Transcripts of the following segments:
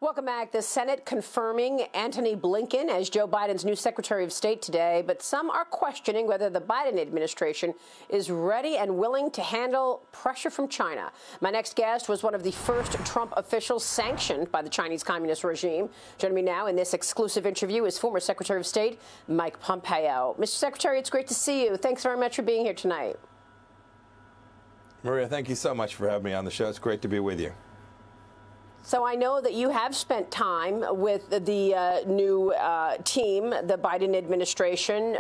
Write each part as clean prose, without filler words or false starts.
Welcome back. The Senate confirming Antony Blinken as Joe Biden's new Secretary of State today, but some are questioning whether the Biden administration is ready and willing to handle pressure from China. My next guest was one of the first Trump officials sanctioned by the Chinese Communist regime. Joining me now in this exclusive interview is former Secretary of State Mike Pompeo. Mr. Secretary, it's great to see you. Thanks very much for being here tonight. Maria, thank you so much for having me on the show. It's great to be with you. So I know that you have spent time with the new team, the Biden administration,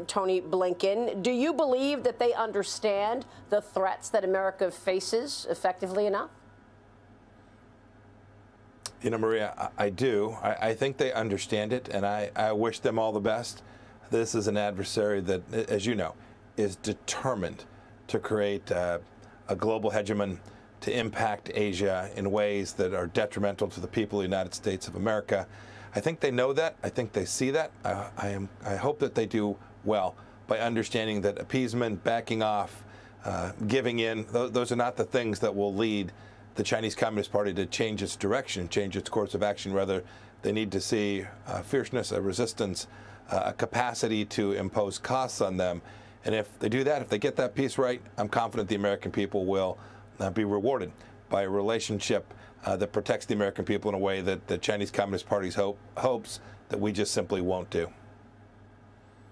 Tony Blinken. Do you believe that they understand the threats that America faces effectively enough? You know, Maria, I do. I think they understand it, and I wish them all the best. This is an adversary that, as you know, is determined to create a global hegemon, to impact Asia in ways that are detrimental to the people of the United States of America. I think they know that. I think they see that. I hope that they do well by understanding that appeasement, backing off, giving in, those are not the things that will lead the Chinese Communist Party to change its direction, change its course of action. Rather, they need to see fierceness, a resistance, a capacity to impose costs on them. And if they do that, if they get that piece right, I'm confident the American people will be rewarded by a relationship that protects the American people in a way that the Chinese Communist Party hopes that we just simply won't do.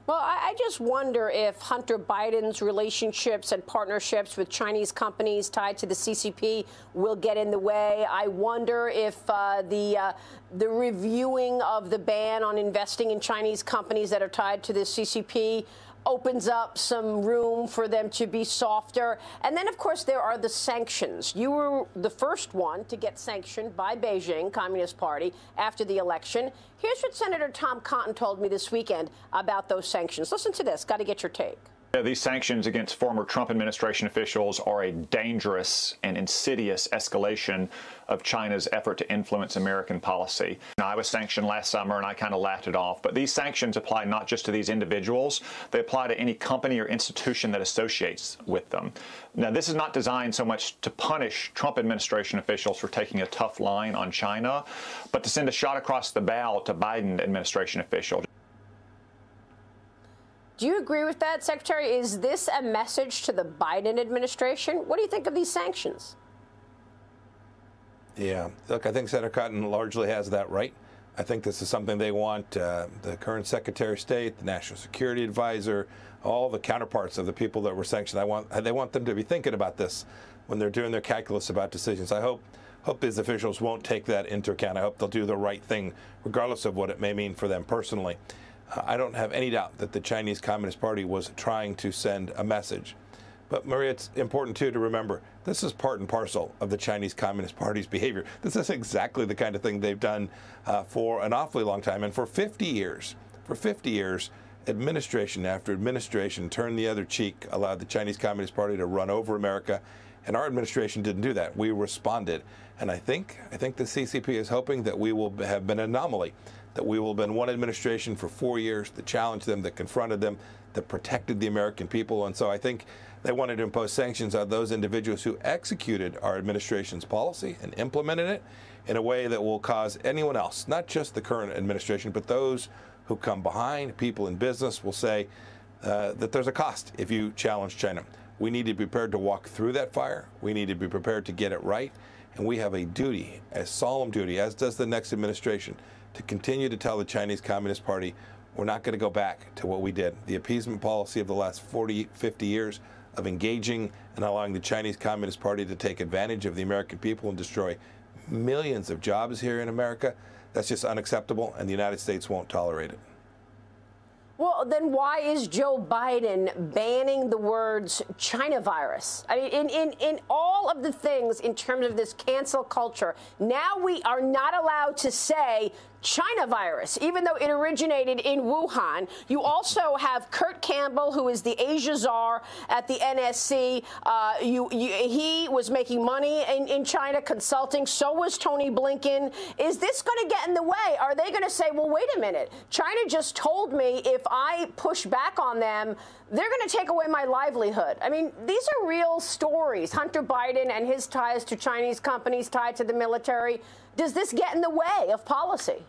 Well, I just wonder if Hunter Biden's relationships and partnerships with Chinese companies tied to the CCP will get in the way. I wonder if the reviewing of the ban on investing in Chinese companies that are tied to the CCP opens up some room for them to be softer. And then, of course, there are the sanctions. You were the first one to get sanctioned by Beijing Communist Party after the election. Here's what Senator Tom Cotton told me this weekend about those sanctions. Listen to this. Got to get your take. These sanctions against former Trump administration officials are a dangerous and insidious escalation of China's effort to influence American policy. Now, I was sanctioned last summer and I kind of laughed it off, but these sanctions apply not just to these individuals, they apply to any company or institution that associates with them. Now, this is not designed so much to punish Trump administration officials for taking a tough line on China, but to send a shot across the bow to Biden administration officials. Do you agree with that, Secretary? Is this a message to the Biden administration? What do you think of these sanctions? Yeah, look, I think Senator Cotton largely has that right. I think this is something they want the current Secretary of State, the National Security Advisor, all the counterparts of the people that were sanctioned. They want them to be thinking about this when they're doing their calculus about decisions. I hope these officials won't take that into account. I hope they'll do the right thing, regardless of what it may mean for them personally. I don't have any doubt that the Chinese Communist Party was trying to send a message. But, Maria, it's important, too, to remember this is part and parcel of the Chinese Communist Party's behavior. This is exactly the kind of thing they've done for an awfully long time. And for 50 years, administration after administration turned the other cheek, allowed the Chinese Communist Party to run over America. And our administration didn't do that. We responded. And I think the CCP is hoping that we will have been an anomaly, that we will have been one administration for 4 years that challenged them, that confronted them, that protected the American people. And so I think they wanted to impose sanctions on those individuals who executed our administration's policy and implemented it in a way that will cause anyone else, not just the current administration, but those who come behind, people in business, will say that there's a cost if you challenge China. We need to be prepared to walk through that fire. We need to be prepared to get it right. And we have a duty, a solemn duty, as does the next administration, to continue to tell the Chinese Communist Party we're not going to go back to what we did. The appeasement policy of the last 40, 50 years of engaging and allowing the Chinese Communist Party to take advantage of the American people and destroy millions of jobs here in America, that's just unacceptable, and the United States won't tolerate it. Well, then why is Joe Biden banning the words China virus? I mean, in all of the things in terms of this cancel culture, now we are not allowed to say China virus, even though it originated in Wuhan. You also have Kurt Campbell, who is the Asia czar at the NSC. He was making money in China consulting. So was Tony Blinken. Is this going to get in the way? Are they going to say, well, wait a minute, China just told me if I push back on them, they're going to take away my livelihood? I mean, these are real stories. Hunter Biden and his ties to Chinese companies tied to the military. Does this get in the way of policy?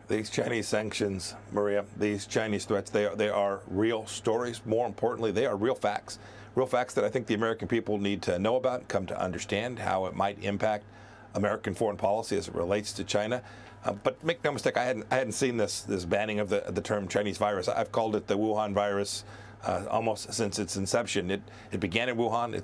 These Chinese sanctions, Maria, these Chinese threats, they are real stories. More importantly, they are real facts that I think the American people need to know about and come to understand how it might impact American foreign policy as it relates to China. But make no mistake, I hadn't seen this banning of the term Chinese virus. I've called it the Wuhan virus almost since its inception. It began in Wuhan.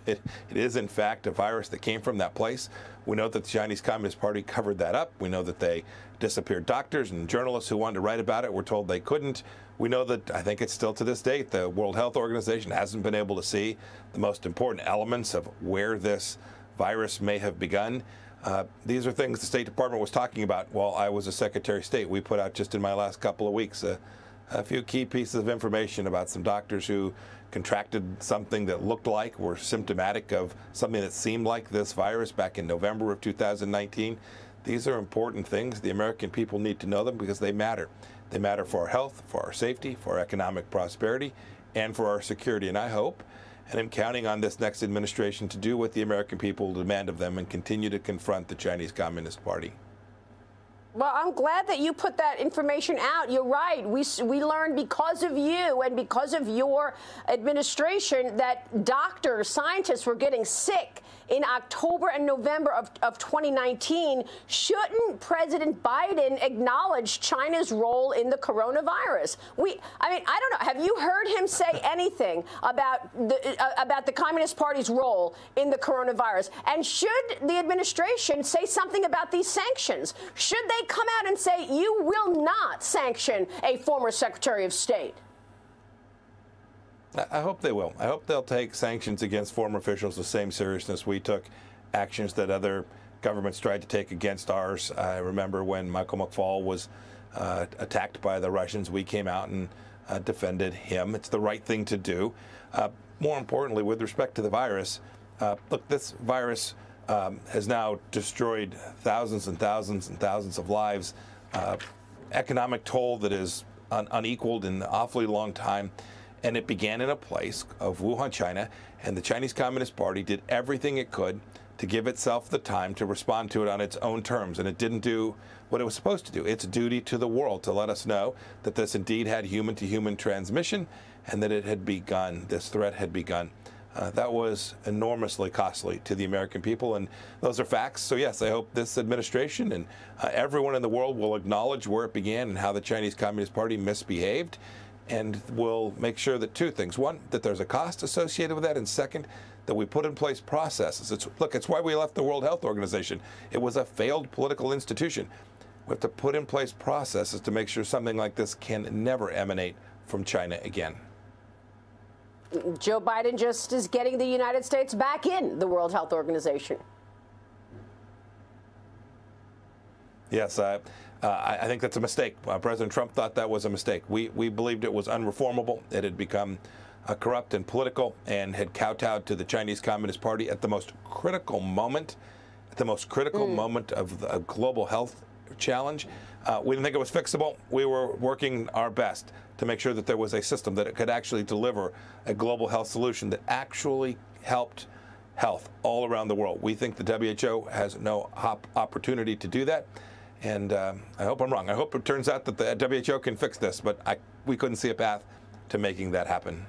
It is in fact a virus that came from that place. We know that the Chinese Communist Party covered that up. We know that they disappeared doctors and journalists who wanted to write about it were told they couldn't. We know that, I think it's still to this date, the World Health Organization hasn't been able to see the most important elements of where this virus may have begun. These are things the State Department was talking about while I was a Secretary of State. We put out just in my last couple of weeks a few key pieces of information about some doctors who contracted something that looked like, were symptomatic of something that seemed like this virus back in November of 2019. These are important things. The American people need to know them because they matter. They matter for our health, for our safety, for our economic prosperity, and for our security. And I hope, and I'm counting on this next administration to do what the American people demand of them and continue to confront the Chinese Communist Party. Well, I'm glad that you put that information out. You're right. We learned because of you and because of your administration that doctors, scientists were getting sick in October and November of 2019. Shouldn't President Biden acknowledge China's role in the coronavirus? I don't know. Have you heard him say anything about the Communist Party's role in the coronavirus? And should the administration say something about these sanctions? Should they come out and say, you will not sanction a former Secretary of State? I hope they will. I hope they'll take sanctions against former officials the same seriousness we took actions that other governments tried to take against ours. I remember when Michael McFaul was attacked by the Russians, we came out and defended him. It's the right thing to do. More importantly, with respect to the virus, look, this virus has now destroyed thousands and thousands and thousands of lives, economic toll that is unequaled in an awfully long time. And it began in a place of Wuhan, China, and the Chinese Communist Party did everything it could to give itself the time to respond to it on its own terms. And it didn't do what it was supposed to do. Its duty to the world to let us know that this indeed had human-to-human transmission and that it had begun, this threat had begun. That was enormously costly to the American people, and those are facts. So, yes, I hope this administration and everyone in the world will acknowledge where it began and how the Chinese Communist Party misbehaved, and we'll make sure that two things. One, that there's a cost associated with that, and second, that we put in place processes. It's why we left the World Health Organization. It was a failed political institution. We have to put in place processes to make sure something like this can never emanate from China again. Joe Biden just is getting the United States back in the World Health Organization. Yes, I think that's a mistake. President Trump thought that was a mistake. We believed it was unreformable. It had become corrupt and political and had kowtowed to the Chinese Communist Party at the most critical moment, moment of a global health challenge. We didn't think it was fixable. We were working our best to make sure that there was a system that it could actually deliver a global health solution that actually helped health all around the world. We think the WHO has no opportunity to do that. And I hope I'm wrong. I hope it turns out that the WHO can fix this, but we couldn't see a path to making that happen.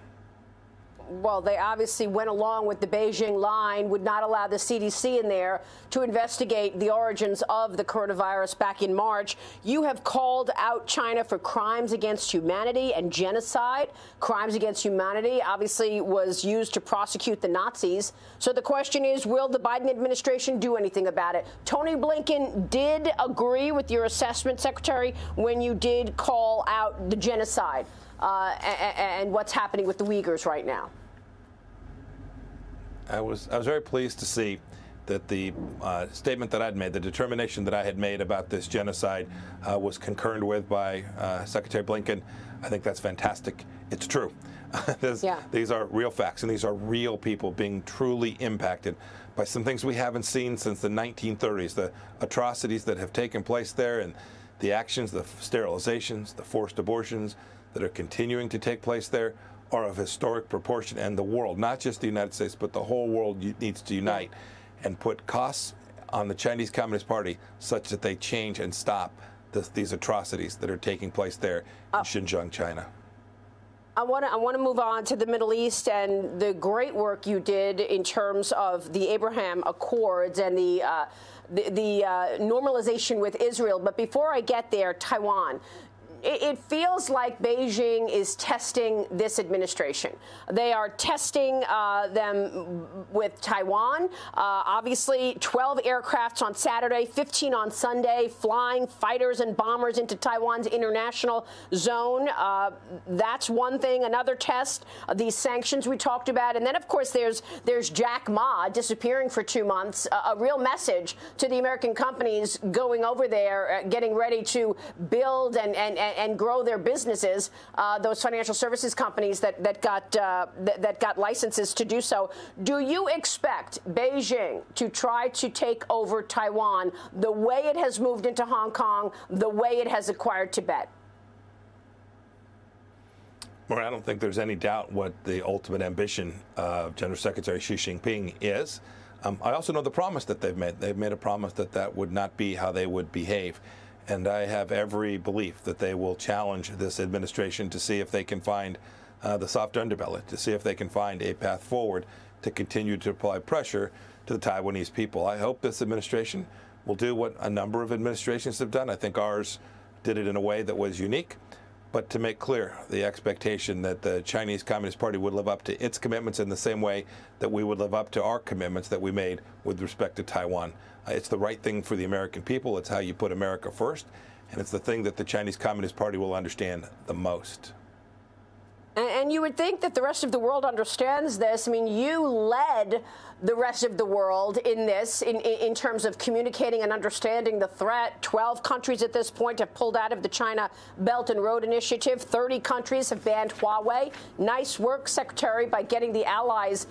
Well, they obviously went along with the Beijing line, would not allow the CDC in there to investigate the origins of the coronavirus back in March. You have called out China for crimes against humanity and genocide. Crimes against humanity obviously was used to prosecute the Nazis. So the question is, will the Biden administration do anything about it? Tony Blinken did agree with your assessment, Secretary, when you did call out the genocide and what's happening with the Uyghurs right now. I was very pleased to see that the statement that I'd made, the determination that I had made about this genocide was concurred with by Secretary Blinken. I think that's fantastic. It's true. These are real facts, and these are real people being truly impacted by some things we haven't seen since the 1930s, the atrocities that have taken place there, and the actions, the sterilizations, the forced abortions that are continuing to take place there are of historic proportion. And the world, not just the United States, but the whole world needs to unite and put costs on the Chinese Communist Party such that they change and stop these atrocities that are taking place there in Xinjiang, China. I want to move on to the Middle East and the great work you did in terms of the Abraham Accords and the normalization with Israel. But before I get there, Taiwan. It feels like Beijing is testing this administration. They are testing them with Taiwan. Obviously, 12 aircrafts on Saturday, 15 on Sunday, flying fighters and bombers into Taiwan's international zone. That's one thing. Another test, these sanctions we talked about. And then, of course, there's Jack Ma disappearing for 2 months, a real message to the American companies going over there, getting ready to build and grow their businesses, those financial services companies that got licenses to do so. Do you expect Beijing to try to take over Taiwan the way it has moved into Hong Kong, the way it has acquired Tibet? Well, I don't think there's any doubt what the ultimate ambition of General Secretary Xi Jinping is. I also know the promise that they've made. They've made a promise that that would not be how they would behave. And I have every belief that they will challenge this administration to see if they can find the soft underbelly, to see if they can find a path forward to continue to apply pressure to the Taiwanese people. I hope this administration will do what a number of administrations have done. I think ours did it in a way that was unique. But to make clear the expectation that the Chinese Communist Party would live up to its commitments in the same way that we would live up to our commitments that we made with respect to Taiwan. It's the right thing for the American people. It's how you put America first. And it's the thing that the Chinese Communist Party will understand the most. And you would think that the rest of the world understands this. I mean, you led the rest of the world in this, in terms of communicating and understanding the threat. 12 countries at this point have pulled out of the China Belt and Road Initiative. 30 countries have banned Huawei. Nice work, Secretary, by getting the allies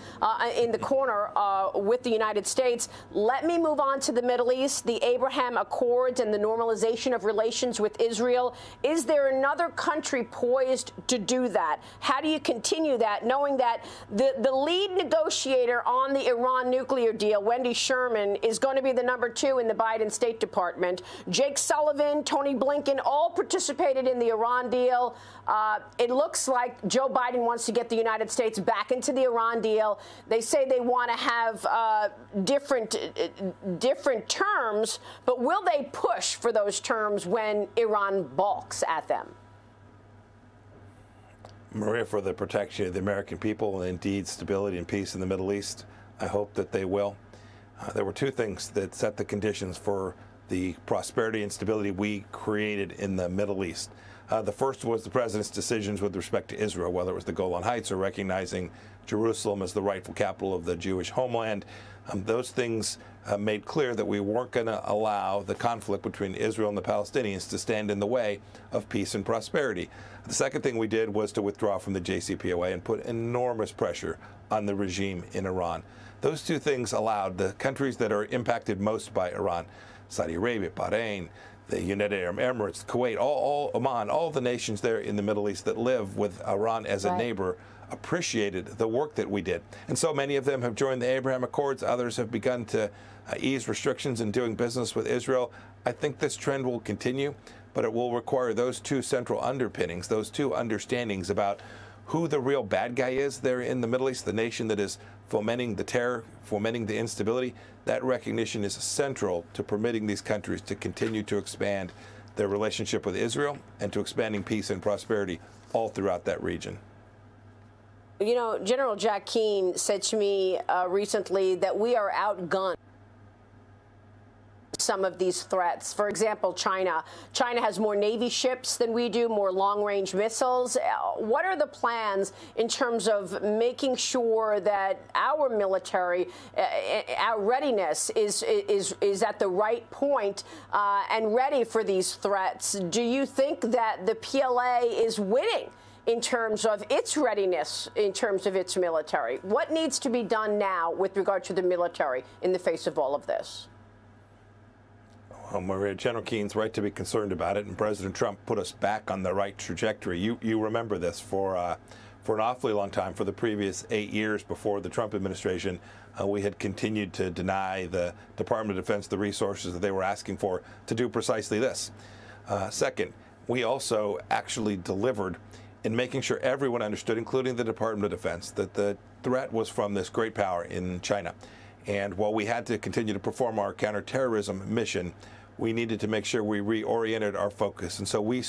in the corner with the United States. Let me move on to the Middle East, the Abraham Accords and the normalization of relations with Israel. Is there another country poised to do that? How do you continue that, knowing that the lead negotiator on the Iran nuclear deal, Wendy Sherman, is going to be the #2 in the Biden State Department? Jake Sullivan, Tony Blinken, all participated in the Iran deal. It looks like Joe Biden wants to get the United States back into the Iran deal. They say they want to have different terms, but will they push for those terms when Iran balks at them? Maria, for the protection of the American people and indeed stability and peace in the Middle East, I hope that they will. There were two things that set the conditions for the prosperity and stability we created in the Middle East. The first was the president's decisions with respect to Israel, whether it was the Golan Heights or recognizing Jerusalem as the rightful capital of the Jewish homeland. Those things made clear that we weren't going to allow the conflict between Israel and the Palestinians to stand in the way of peace and prosperity. The second thing we did was to withdraw from the JCPOA and put enormous pressure on the regime in Iran. Those two things allowed the countries that are impacted most by Iran, Saudi Arabia, Bahrain, the United Arab Emirates, Kuwait, all Oman, all the nations there in the Middle East that live with Iran as a neighbor, appreciated the work that we did. And so many of them have joined the Abraham Accords. Others have begun to ease restrictions in doing business with Israel. I think this trend will continue, but it will require those two central underpinnings, those two understandings about who the real bad guy is there in the Middle East, the nation that is fomenting the terror, fomenting the instability. That recognition is central to permitting these countries to continue to expand their relationship with Israel and to expanding peace and prosperity all throughout that region. You know, General Jack Keane said to me recently that we are outgunned some of these threats? For example, China. China has more Navy ships than we do, more long-range missiles. What are the plans in terms of making sure that our military, our readiness is at the right point and ready for these threats? Do you think that the PLA is winning in terms of its readiness, in terms of its military? What needs to be done now with regard to the military in the face of all of this? Well, Maria, General Keene's right to be concerned about it, and President Trump put us back on the right trajectory. You remember this for an awfully long time, for the previous 8 years before the Trump administration. We had continued to deny the Department of Defense the resources that they were asking for to do precisely this. Second, we also actually delivered in making sure everyone understood, including the Department of Defense, that the threat was from this great power in China. And while we had to continue to perform our counterterrorism mission, we needed to make sure we reoriented our focus. And so we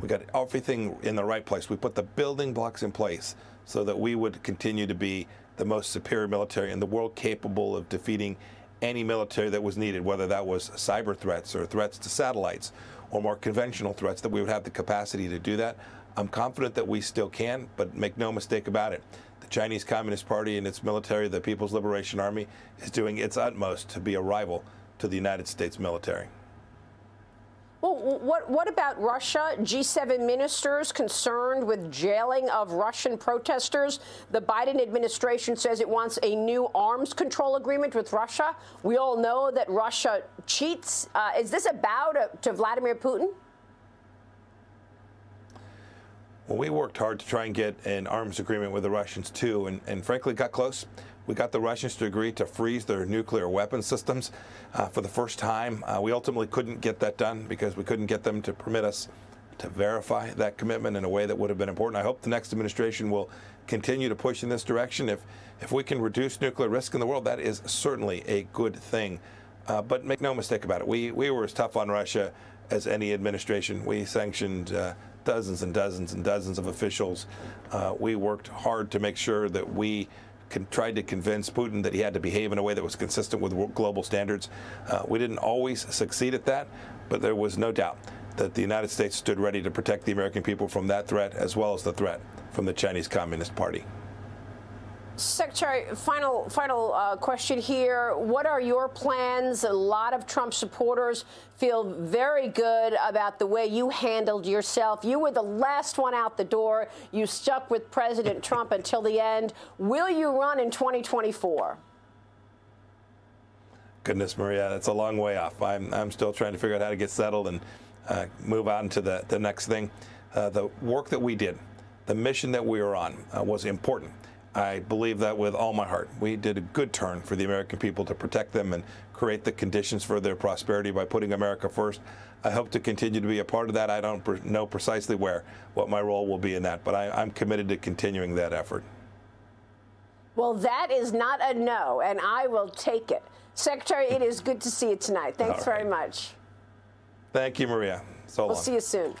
got everything in the right place. We put the building blocks in place so that we would continue to be the most superior military in the world, capable of defeating any military that was needed, whether that was cyber threats or threats to satellites or more conventional threats, that we would have the capacity to do that. I'm confident that we still can, but make no mistake about it. The Chinese Communist Party and its military, the People's Liberation Army, is doing its utmost to be a rival to the United States military. Well, what about Russia? G7 ministers concerned with jailing of Russian protesters. The Biden administration says it wants a new arms control agreement with Russia. We all know that Russia cheats. Is this a bow to Vladimir Putin? Well, we worked hard to try and get an arms agreement with the Russians, too, and frankly got close. We got the Russians to agree to freeze their nuclear weapon systems for the first time. We ultimately couldn't get that done because we couldn't get them to permit us to verify that commitment in a way that would have been important. I hope the next administration will continue to push in this direction. If we can reduce nuclear risk in the world, that is certainly a good thing. But make no mistake about it, we were as tough on Russia as any administration. We sanctioned dozens and dozens and dozens of officials. We worked hard to make sure that we tried to convince Putin that he had to behave in a way that was consistent with global standards. We didn't always succeed at that, but there was no doubt that the United States stood ready to protect the American people from that threat, as well as the threat from the Chinese Communist Party. Secretary, final question here. What are your plans? A lot of Trump supporters feel very good about the way you handled yourself. You were the last one out the door. You stuck with President Trump until the end. Will you run in 2024? Goodness, Maria, that's a long way off. I'm still trying to figure out how to get settled and move on to the next thing. The work that we did, the mission that we were on was important. I believe that with all my heart. We did a good turn for the American people to protect them and create the conditions for their prosperity by putting America first. I hope to continue to be a part of that. I don't know precisely what my role will be in that, but I'm committed to continuing that effort. Well, that is not a no, and I will take it. Secretary, it is good to see you tonight. Thanks very much. Thank you, Maria. So long. We'll see you soon.